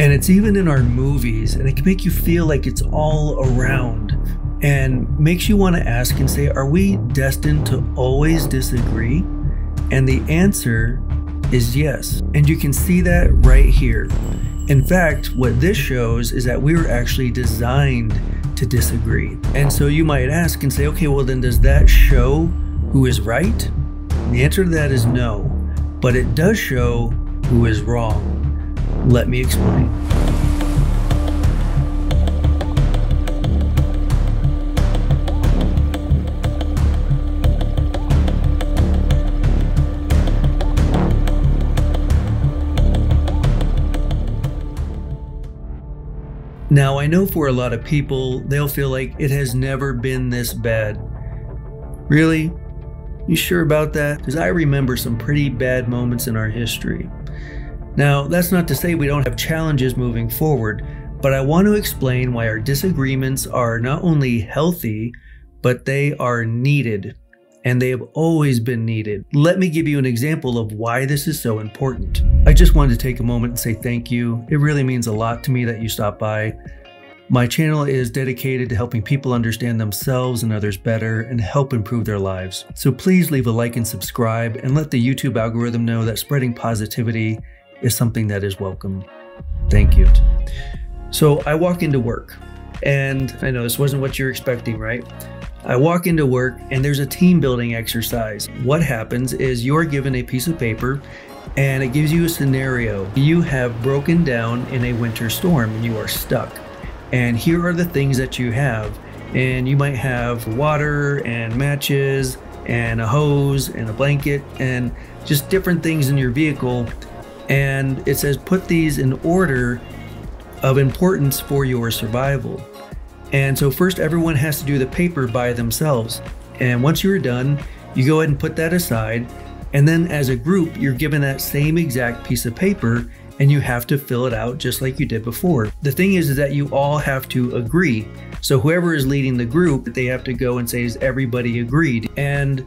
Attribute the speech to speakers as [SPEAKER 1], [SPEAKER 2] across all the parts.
[SPEAKER 1] And it's even in our movies, and it can make you feel like it's all around and makes you want to ask and say, are we destined to always disagree? And the answer is yes. And you can see that right here. In fact, what this shows is that we were actually designed to disagree. And so you might ask and say, okay, well then does that show who is right? And the answer to that is no, but it does show who is wrong. Let me explain. Now, I know for a lot of people, they'll feel like it has never been this bad. Really? You sure about that? Because I remember some pretty bad moments in our history. Now, that's not to say we don't have challenges moving forward, but I want to explain why our disagreements are not only healthy, but they are needed, and they have always been needed. Let me give you an example of why this is so important. I just wanted to take a moment and say thank you. It really means a lot to me that you stopped by. My channel is dedicated to helping people understand themselves and others better and help improve their lives. So please leave a like and subscribe and let the YouTube algorithm know that spreading positivity is something that is welcome. Thank you. So I walk into work, and I know this wasn't what you're expecting, right? I walk into work and there's a team building exercise. What happens is you're given a piece of paper and it gives you a scenario. You have broken down in a winter storm and you are stuck. And here are the things that you have. And you might have water and matches and a hose and a blanket and just different things in your vehicle. And it says put these in order of importance for your survival. And so first everyone has to do the paper by themselves. And once you're done, you go ahead and put that aside. And then as a group, you're given that same exact piece of paper and you have to fill it out just like you did before. The thing is that you all have to agree. So whoever is leading the group, they have to go and say, is everybody agreed? And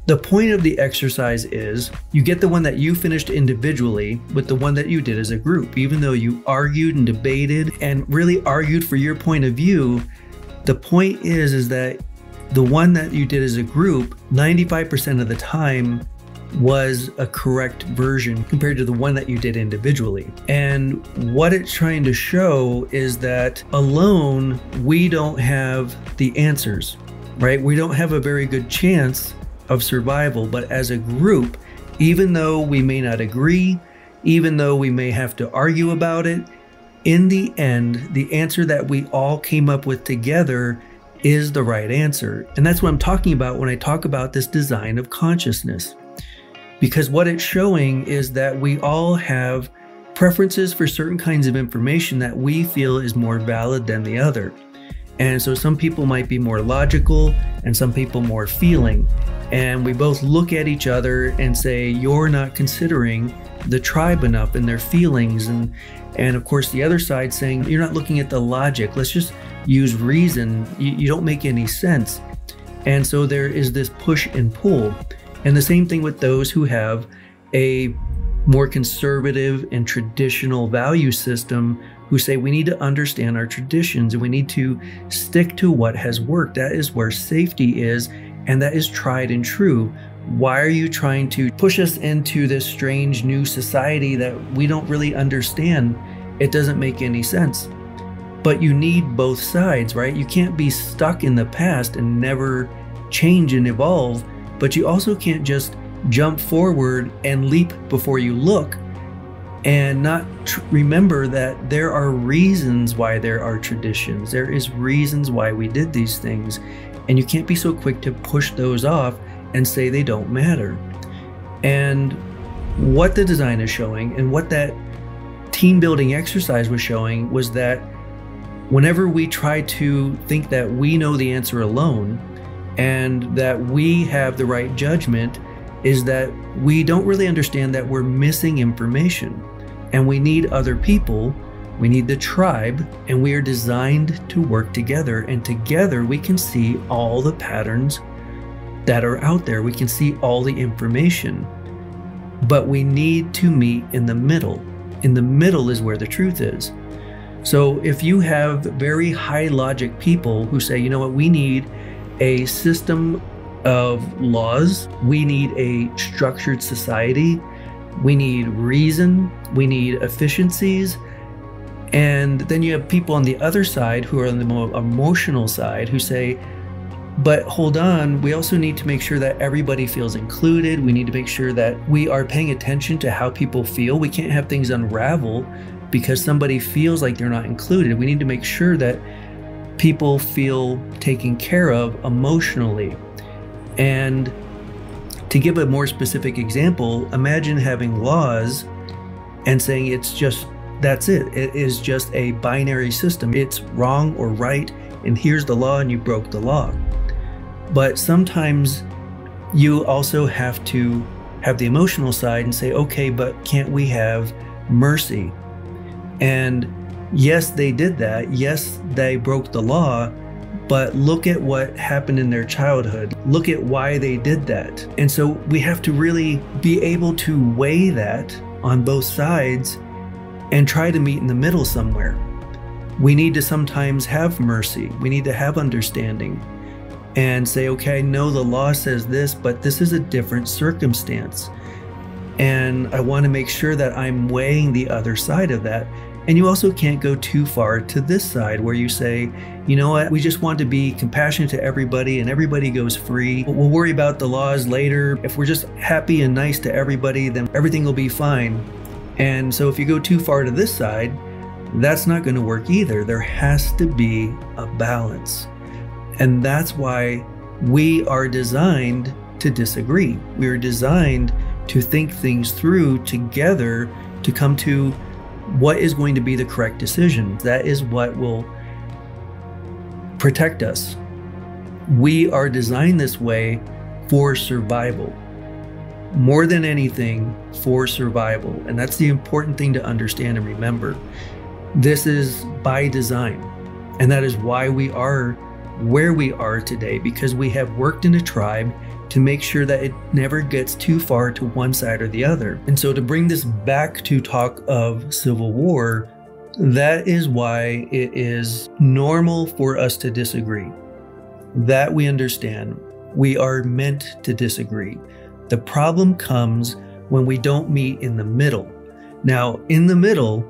[SPEAKER 1] the point of the exercise is you get the one that you finished individually with the one that you did as a group. Even though you argued and debated and really argued for your point of view, the point is that the one that you did as a group, 95% of the time was a correct version compared to the one that you did individually. And what it's trying to show is that alone, we don't have the answers, right? We don't have a very good chance of survival, but as a group, even though we may not agree, even though we may have to argue about it, in the end, the answer that we all came up with together is the right answer. And that's what I'm talking about when I talk about this design of consciousness. Because what it's showing is that we all have preferences for certain kinds of information that we feel is more valid than the other. And so some people might be more logical and some people more feeling. And we both look at each other and say, you're not considering the tribe enough and their feelings. And of course, the other side saying, you're not looking at the logic. Let's just use reason. You don't make any sense. And so there is this push and pull. And the same thing with those who have a more conservative and traditional value system who say we need to understand our traditions and we need to stick to what has worked. That is where safety is, and that is tried and true. Why are you trying to push us into this strange new society that we don't really understand? It doesn't make any sense. But you need both sides, right? You can't be stuck in the past and never change and evolve, but you also can't just jump forward and leap before you look and not remember that there are reasons why there are traditions. There is reasons why we did these things, and you can't be so quick to push those off and say they don't matter. And what the design is showing and what that team building exercise was showing was that whenever we try to think that we know the answer alone and that we have the right judgment, is that we don't really understand that we're missing information and we need other people, we need the tribe, and we are designed to work together, and together we can see all the patterns that are out there. We can see all the information, but we need to meet in the middle. In the middle is where the truth is. So if you have very high logic people who say, you know what, we need a system of laws, we need a structured society, we need reason, we need efficiencies. And then you have people on the other side who are on the more emotional side who say, but hold on, we also need to make sure that everybody feels included. We need to make sure that we are paying attention to how people feel. We can't have things unravel because somebody feels like they're not included. We need to make sure that people feel taken care of emotionally. And to give a more specific example, imagine having laws and saying it's just, that's it. It is just a binary system. It's wrong or right, and here's the law and you broke the law. But sometimes you also have to have the emotional side and say, okay, but can't we have mercy? And yes, they did that. Yes, they broke the law, but look at what happened in their childhood. Look at why they did that. And so we have to really be able to weigh that on both sides and try to meet in the middle somewhere. We need to sometimes have mercy. We need to have understanding and say, okay, no, the law says this, but this is a different circumstance. And I want to make sure that I'm weighing the other side of that. And you also can't go too far to this side where you say, you know what, we just want to be compassionate to everybody and everybody goes free. We'll worry about the laws later. If we're just happy and nice to everybody, then everything will be fine. And so if you go too far to this side, that's not going to work either. There has to be a balance. And that's why we are designed to disagree. We are designed to think things through together to come to what is going to be the correct decision. That is what will protect us. We are designed this way for survival. More than anything, for survival. And that's the important thing to understand and remember. This is by design. And that is why we are where we are today, because we have worked in a tribe to make sure that it never gets too far to one side or the other. And so to bring this back to talk of civil war, that is why it is normal for us to disagree. That we understand. We are meant to disagree. The problem comes when we don't meet in the middle. Now, in the middle,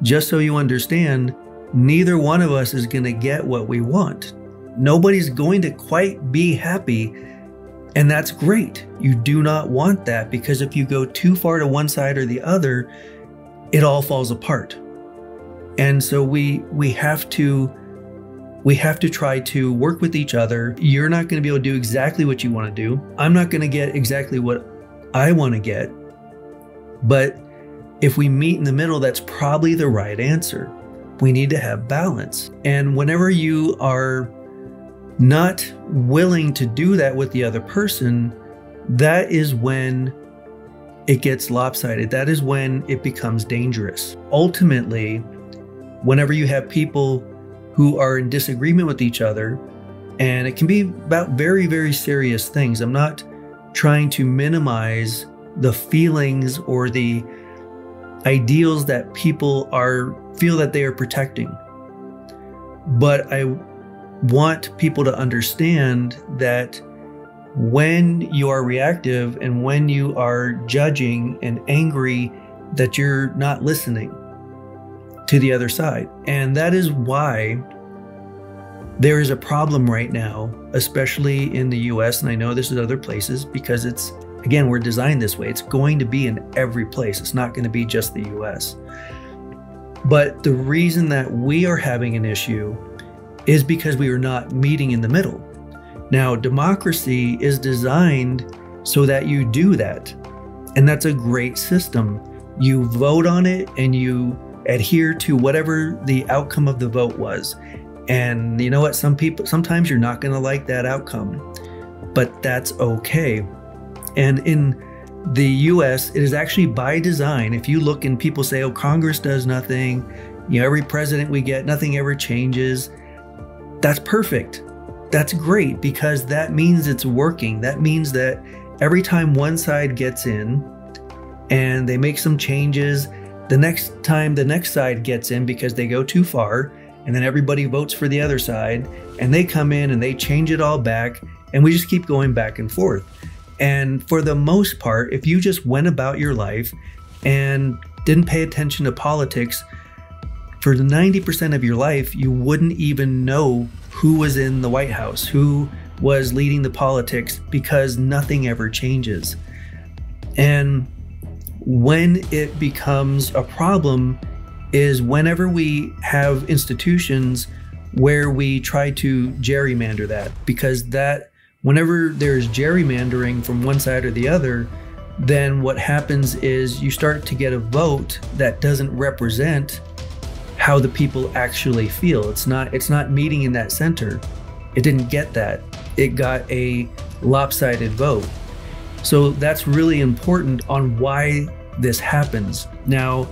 [SPEAKER 1] just so you understand, neither one of us is going to get what we want. Nobody's going to quite be happy, and that's great. You do not want that, because if you go too far to one side or the other, it all falls apart. And so we have to try to work with each other. You're not going to be able to do exactly what you want to do. I'm not going to get exactly what I want to get. But if we meet in the middle, that's probably the right answer. We need to have balance. And whenever you are not willing to do that with the other person, that is when it gets lopsided. That is when it becomes dangerous. Ultimately, whenever you have people who are in disagreement with each other, and it can be about very, very serious things. I'm not trying to minimize the feelings or the ideals that people feel that they are protecting. But I want people to understand that when you are reactive and when you are judging and angry, that you're not listening to the other side. And that is why there is a problem right now, especially in the US, and I know this is other places, because it's, again, we're designed this way. It's going to be in every place. It's not going to be just the US. But the reason that we are having an issue is because we are not meeting in the middle. Now, democracy is designed so that you do that. And that's a great system. You vote on it and you adhere to whatever the outcome of the vote was. And you know what? Sometimes you're not going to like that outcome, but that's okay. And in the US, it is actually by design. If you look and people say, oh, Congress does nothing, you know, every president we get, nothing ever changes. That's perfect. That's great, because that means it's working. That means that every time one side gets in and they make some changes, The next time the next side gets in because they go too far, and then everybody votes for the other side, and they come in and they change it all back, and we just keep going back and forth. And for the most part, if you just went about your life and didn't pay attention to politics, for 90% of your life, you wouldn't even know who was in the White House, who was leading the politics, because nothing ever changes. And when it becomes a problem is whenever we have institutions where we try to gerrymander that, because that whenever there's gerrymandering from one side or the other, then what happens is you start to get a vote that doesn't represent how the people actually feel. It's not meeting in that center. It didn't get that. It got a lopsided vote. So that's really important on why this happens. Now,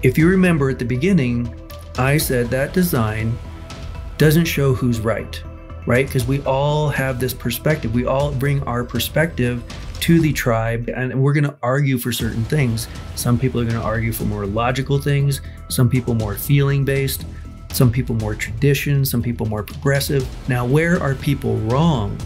[SPEAKER 1] if you remember at the beginning, I said that design doesn't show who's right? Because we all have this perspective. We all bring our perspective to the tribe, and we're going to argue for certain things. Some people are going to argue for more logical things, some people more feeling based, some people more tradition, some people more progressive. Now, where are people wrong?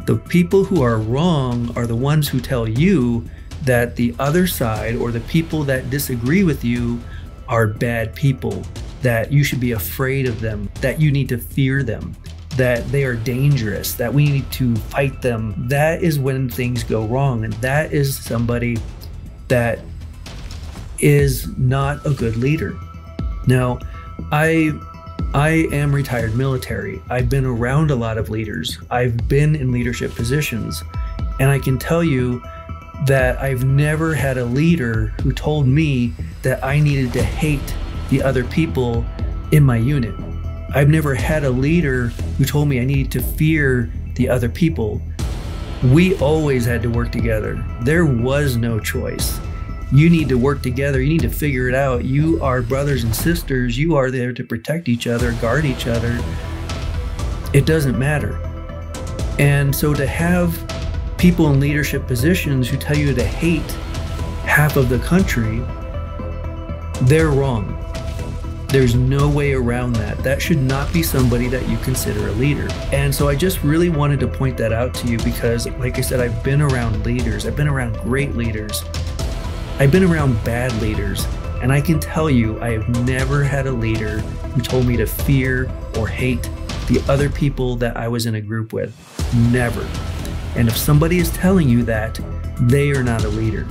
[SPEAKER 1] The people who are wrong are the ones who tell you that the other side or the people that disagree with you are bad people, that you should be afraid of them, that you need to fear them, that they are dangerous, that we need to fight them. That is when things go wrong, and that is somebody that is not a good leader. Now, I am retired military. I've been around a lot of leaders. I've been in leadership positions, and I can tell you that I've never had a leader who told me that I needed to hate the other people in my unit. I've never had a leader who told me I needed to fear the other people. We always had to work together. There was no choice. You need to work together. You need to figure it out. You are brothers and sisters. You are there to protect each other, guard each other. It doesn't matter. And so to have people in leadership positions who tell you to hate half of the country, they're wrong. There's no way around that. That should not be somebody that you consider a leader. And so I just really wanted to point that out to you because, like I said, I've been around leaders. I've been around great leaders. I've been around bad leaders. And I can tell you, I have never had a leader who told me to fear or hate the other people that I was in a group with. Never. And if somebody is telling you that, they are not a leader.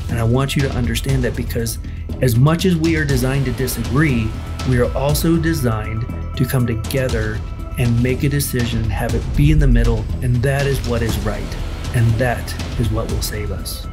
[SPEAKER 1] And I want you to understand that, because as much as we are designed to disagree, we are also designed to come together and make a decision, have it be in the middle, and that is what is right. And that is what will save us.